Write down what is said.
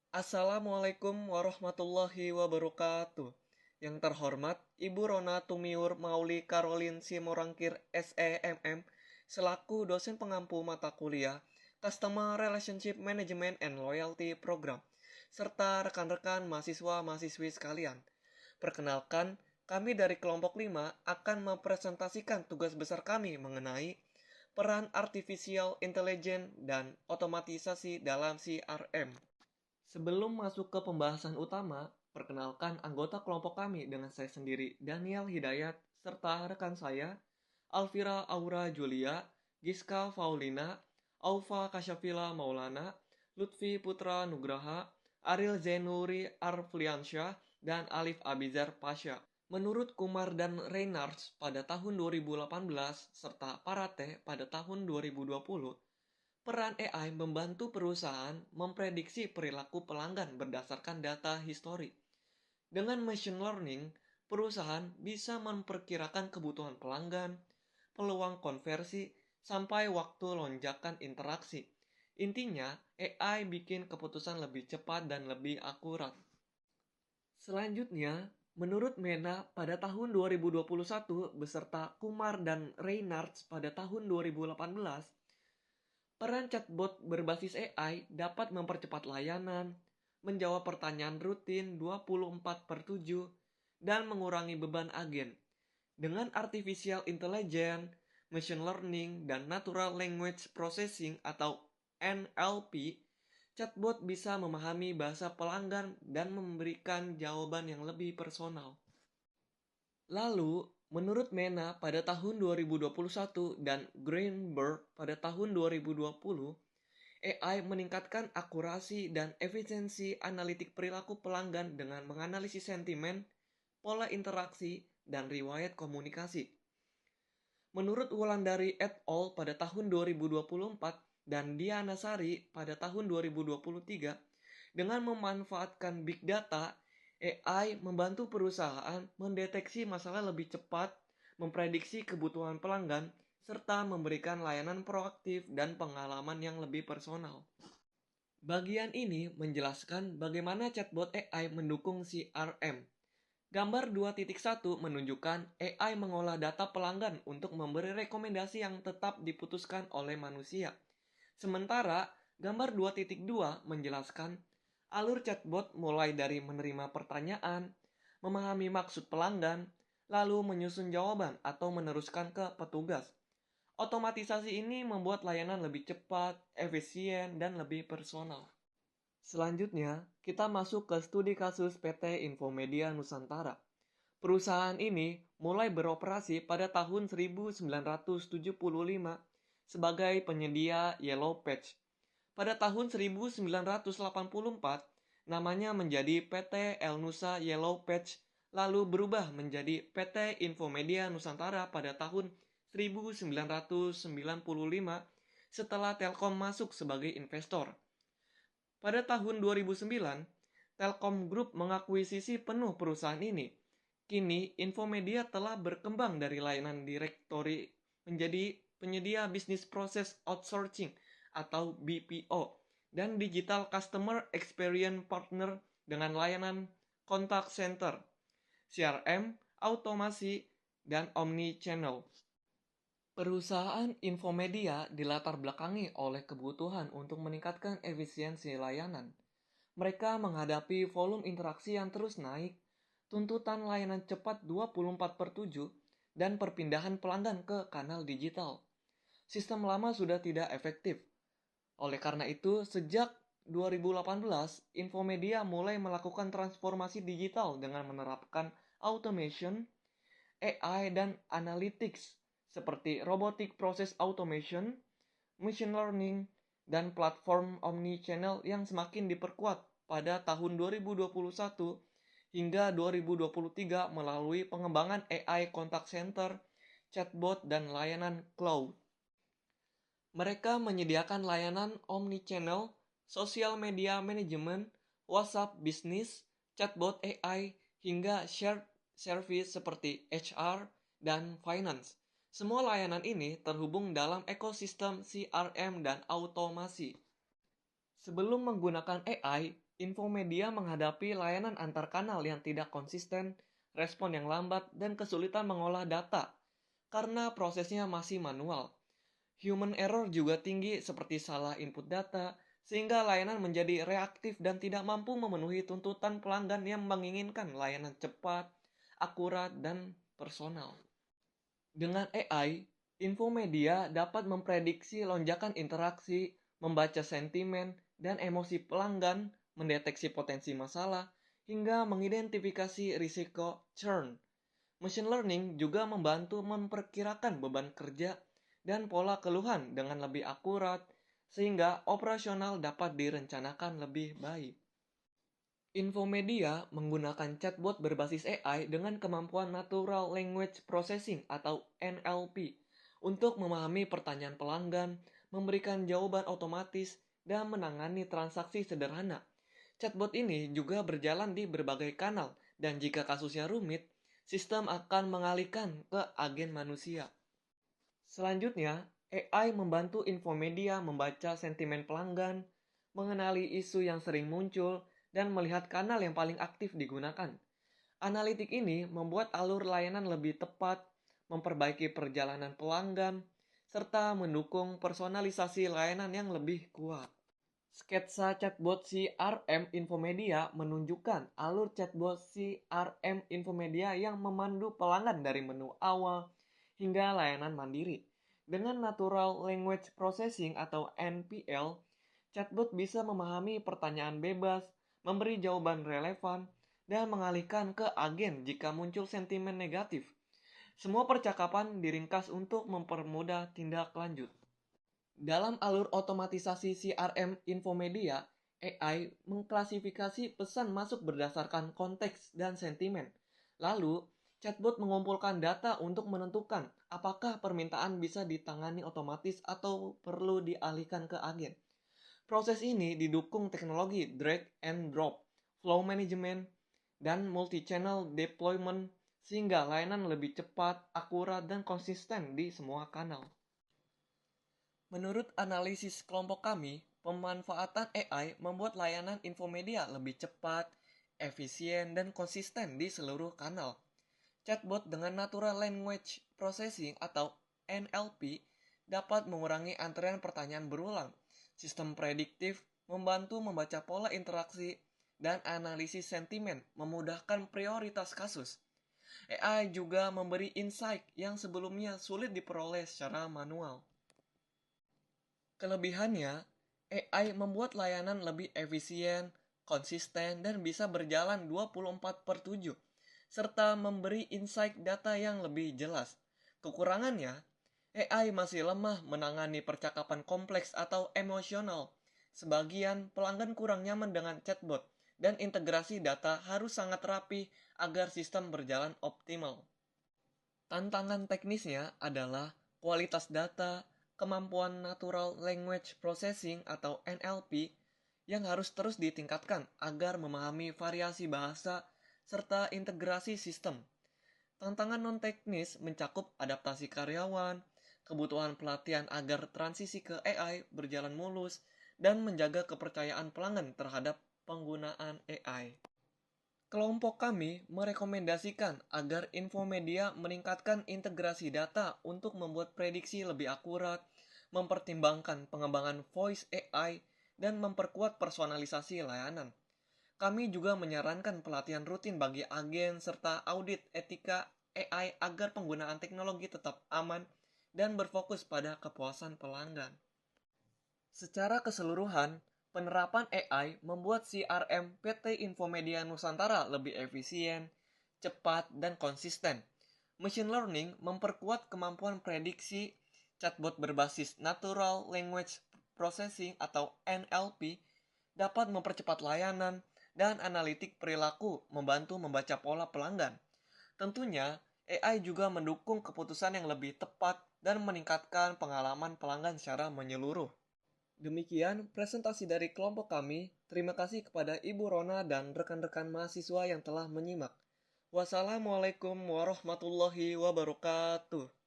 Assalamualaikum warahmatullahi wabarakatuh. Yang terhormat Ibu Rona Tumiur Mauli Karolin Simorangkir SEMM selaku dosen pengampu mata kuliah Customer Relationship Management and Loyalty Program serta rekan-rekan mahasiswa-mahasiswi sekalian. Perkenalkan, kami dari kelompok 5 akan mempresentasikan tugas besar kami mengenai peran artificial intelligence dan otomatisasi dalam CRM. Sebelum masuk ke pembahasan utama, perkenalkan anggota kelompok kami dengan saya sendiri, Daniel Hidayat, serta rekan saya, Alvira Aura Julia, Giska Faulina, Aufa Kasyafila Maulana, Lutfi Putra Nugraha, Ariel Zainuri Arfliansyah, dan Alif Abizar Pasha. Menurut Kumar dan Reynards pada tahun 2018 serta Parate pada tahun 2020, peran AI membantu perusahaan memprediksi perilaku pelanggan berdasarkan data histori. Dengan machine learning, perusahaan bisa memperkirakan kebutuhan pelanggan, peluang konversi, sampai waktu lonjakan interaksi. Intinya, AI bikin keputusan lebih cepat dan lebih akurat. Selanjutnya, menurut Mena pada tahun 2021 beserta Kumar dan Reynards pada tahun 2018, peran chatbot berbasis AI dapat mempercepat layanan, menjawab pertanyaan rutin 24/7, dan mengurangi beban agen. Dengan artificial intelligence, machine learning, dan natural language processing atau NLP, chatbot bisa memahami bahasa pelanggan dan memberikan jawaban yang lebih personal. Lalu, menurut Mena pada tahun 2021 dan Greenberg pada tahun 2020, AI meningkatkan akurasi dan efisiensi analitik perilaku pelanggan dengan menganalisis sentimen, pola interaksi, dan riwayat komunikasi. Menurut Wulandari et al. Pada tahun 2024 dan Diana Sari pada tahun 2023, dengan memanfaatkan big data, AI membantu perusahaan mendeteksi masalah lebih cepat, memprediksi kebutuhan pelanggan, serta memberikan layanan proaktif dan pengalaman yang lebih personal. Bagian ini menjelaskan bagaimana chatbot AI mendukung CRM. Gambar 2.1 menunjukkan AI mengolah data pelanggan untuk memberi rekomendasi yang tetap diputuskan oleh manusia. Sementara gambar 2.2 menjelaskan alur chatbot mulai dari menerima pertanyaan, memahami maksud pelanggan, lalu menyusun jawaban atau meneruskan ke petugas. Otomatisasi ini membuat layanan lebih cepat, efisien, dan lebih personal. Selanjutnya, kita masuk ke studi kasus PT Infomedia Nusantara. Perusahaan ini mulai beroperasi pada tahun 1975 sebagai penyedia Yellow Page. Pada tahun 1984, namanya menjadi PT Elnusa Yellow Page, lalu berubah menjadi PT Infomedia Nusantara pada tahun 1995 setelah Telkom masuk sebagai investor. Pada tahun 2009, Telkom Group mengakuisisi penuh perusahaan ini. Kini, Infomedia telah berkembang dari layanan direktori menjadi penyedia bisnis proses outsourcing atau BPO dan Digital Customer Experience Partner dengan layanan contact center, CRM, automasi, dan omni-channel. Perusahaan Infomedia dilatar belakangi oleh kebutuhan untuk meningkatkan efisiensi layanan. Mereka menghadapi volume interaksi yang terus naik, tuntutan layanan cepat 24/7, dan perpindahan pelanggan ke kanal digital. Sistem lama sudah tidak efektif. Oleh karena itu, sejak 2018, Infomedia mulai melakukan transformasi digital dengan menerapkan automation, AI, dan analytics seperti robotic process automation, machine learning, dan platform omni-channel yang semakin diperkuat pada tahun 2021 hingga 2023 melalui pengembangan AI contact center, chatbot, dan layanan cloud. Mereka menyediakan layanan omni-channel, social media management, WhatsApp business, chatbot AI, hingga shared service seperti HR dan finance. Semua layanan ini terhubung dalam ekosistem CRM dan automasi. Sebelum menggunakan AI, Infomedia menghadapi layanan antar kanal yang tidak konsisten, respon yang lambat, dan kesulitan mengolah data karena prosesnya masih manual. Human error juga tinggi seperti salah input data, sehingga layanan menjadi reaktif dan tidak mampu memenuhi tuntutan pelanggan yang menginginkan layanan cepat, akurat, dan personal. Dengan AI, Infomedia dapat memprediksi lonjakan interaksi, membaca sentimen dan emosi pelanggan, mendeteksi potensi masalah, hingga mengidentifikasi risiko churn. Machine learning juga membantu memperkirakan beban kerja dan pola keluhan dengan lebih akurat, sehingga operasional dapat direncanakan lebih baik. Infomedia menggunakan chatbot berbasis AI dengan kemampuan Natural Language Processing atau NLP untuk memahami pertanyaan pelanggan, memberikan jawaban otomatis, dan menangani transaksi sederhana. Chatbot ini juga berjalan di berbagai kanal, dan jika kasusnya rumit, sistem akan mengalihkan ke agen manusia. Selanjutnya, AI membantu Infomedia membaca sentimen pelanggan, mengenali isu yang sering muncul, dan melihat kanal yang paling aktif digunakan. Analitik ini membuat alur layanan lebih tepat, memperbaiki perjalanan pelanggan, serta mendukung personalisasi layanan yang lebih kuat. Sketsa chatbot CRM Infomedia menunjukkan alur chatbot CRM Infomedia yang memandu pelanggan dari menu awal hingga layanan mandiri. Dengan Natural Language Processing atau NPL, chatbot bisa memahami pertanyaan bebas, memberi jawaban relevan, dan mengalihkan ke agen jika muncul sentimen negatif. Semua percakapan diringkas untuk mempermudah tindak lanjut. Dalam alur otomatisasi CRM Infomedia, AI mengklasifikasi pesan masuk berdasarkan konteks dan sentimen. Lalu, chatbot mengumpulkan data untuk menentukan apakah permintaan bisa ditangani otomatis atau perlu dialihkan ke agen. Proses ini didukung teknologi drag and drop, flow management, dan multi-channel deployment sehingga layanan lebih cepat, akurat, dan konsisten di semua kanal. Menurut analisis kelompok kami, pemanfaatan AI membuat layanan Infomedia lebih cepat, efisien, dan konsisten di seluruh kanal. Chatbot dengan Natural Language Processing atau NLP dapat mengurangi antrean pertanyaan berulang. Sistem prediktif membantu membaca pola interaksi dan analisis sentimen, memudahkan prioritas kasus. AI juga memberi insight yang sebelumnya sulit diperoleh secara manual. Kelebihannya, AI membuat layanan lebih efisien, konsisten, dan bisa berjalan 24/7, serta memberi insight data yang lebih jelas. Kekurangannya, AI masih lemah menangani percakapan kompleks atau emosional. Sebagian pelanggan kurang nyaman dengan chatbot, dan integrasi data harus sangat rapi agar sistem berjalan optimal. Tantangan teknisnya adalah kualitas data, kemampuan Natural Language Processing atau NLP yang harus terus ditingkatkan agar memahami variasi bahasa serta integrasi sistem. Tantangan non-teknis mencakup adaptasi karyawan, kebutuhan pelatihan agar transisi ke AI berjalan mulus, dan menjaga kepercayaan pelanggan terhadap penggunaan AI. Kelompok kami merekomendasikan agar Infomedia meningkatkan integrasi data untuk membuat prediksi lebih akurat, mempertimbangkan pengembangan voice AI, dan memperkuat personalisasi layanan. Kami juga menyarankan pelatihan rutin bagi agen serta audit etika AI agar penggunaan teknologi tetap aman dan berfokus pada kepuasan pelanggan. Secara keseluruhan, penerapan AI membuat CRM PT Infomedia Nusantara lebih efisien, cepat, dan konsisten. Machine learning memperkuat kemampuan prediksi, chatbot berbasis Natural Language Processing atau NLP dapat mempercepat layanan, dan analitik perilaku membantu membaca pola pelanggan. Tentunya, AI juga mendukung keputusan yang lebih tepat dan meningkatkan pengalaman pelanggan secara menyeluruh. Demikian presentasi dari kelompok kami. Terima kasih kepada Ibu Rona dan rekan-rekan mahasiswa yang telah menyimak. Wassalamualaikum warahmatullahi wabarakatuh.